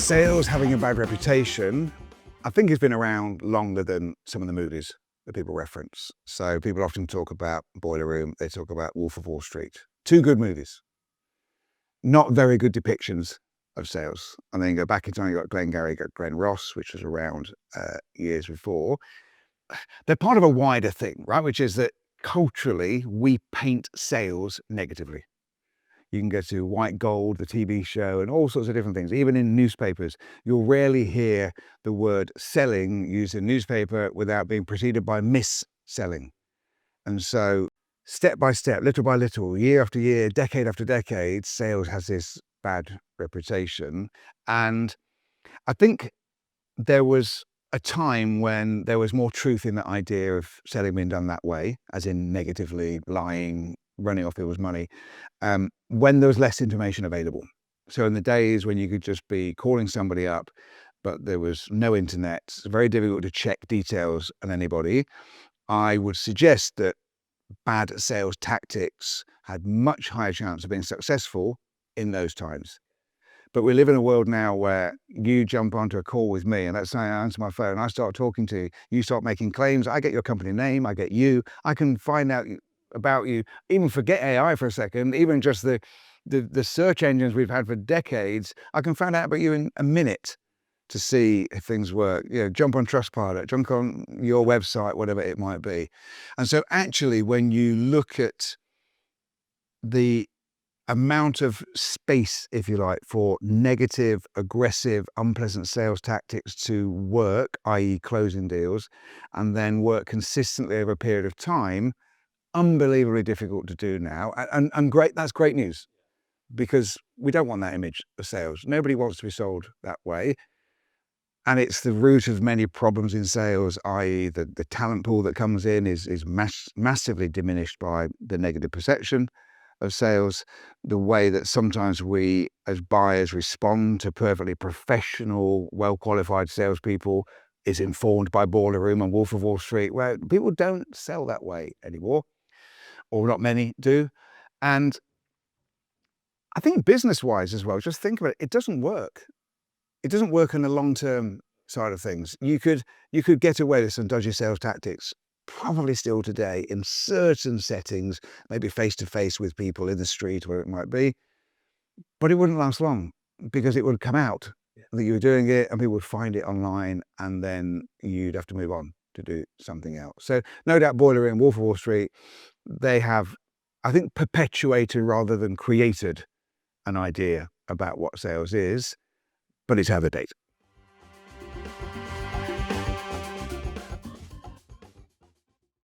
Sales having a bad reputation, I think it's been around longer than some of the movies that people reference. So people often talk about Boiler Room, they talk about Wolf of Wall Street. Two good movies. Not very good depictions of sales. And then you go back in time, you got Glengarry, you got Glen Ross, which was around years before. They're part of a wider thing, right? Which is that culturally, we paint sales negatively. You can go to White Gold, the TV show, and all sorts of different things. Even in newspapers, you'll rarely hear the word selling used in newspaper without being preceded by mis-selling. And so step by step, little by little, year after year, decade after decade, sales has this bad reputation. And I think there was a time when there was more truth in the idea of selling being done that way, as in negatively, lying, running off people's money, when there was less information available. So in the days when you could just be calling somebody up, but there was no internet, it's very difficult to check details on anybody, I would suggest that bad sales tactics had much higher chance of being successful in those times. But we live in a world now where you jump onto a call with me, and let's say I answer my phone, I start talking to you, you start making claims, I get your company name, I get you, I can find out about you, even forget AI for a second, even just the search engines we've had for decades, I can find out about you in a minute to see if things work. You know, jump on Trustpilot, jump on your website, whatever it might be. And so actually, when you look at the amount of space, if you like, for negative, aggressive, unpleasant sales tactics to work, i.e. closing deals, and then work consistently over a period of time, unbelievably difficult to do now. And great, that's great news, because we don't want that image of sales. Nobody wants to be sold that way. And it's the root of many problems in sales, i.e. the talent pool that comes in is massively diminished by the negative perception of sales, the way that sometimes we as buyers respond to perfectly professional, well-qualified salespeople is informed by Boiler Room and Wolf of Wall Street, where people don't sell that way anymore, or not many do. And I think business-wise as well, just think about it, it doesn't work. It doesn't work on the long-term side of things. You could get away with some dodgy sales tactics probably still today in certain settings, maybe face-to-face with people in the street, where it might be, but it wouldn't last long, because it would come out that you were doing it and people would find it online, and then you'd have to move on to do something else. So no doubt Boiler Room, Wolf of Wall Street, they have, I think, perpetuated rather than created an idea about what sales is, but it's out of date.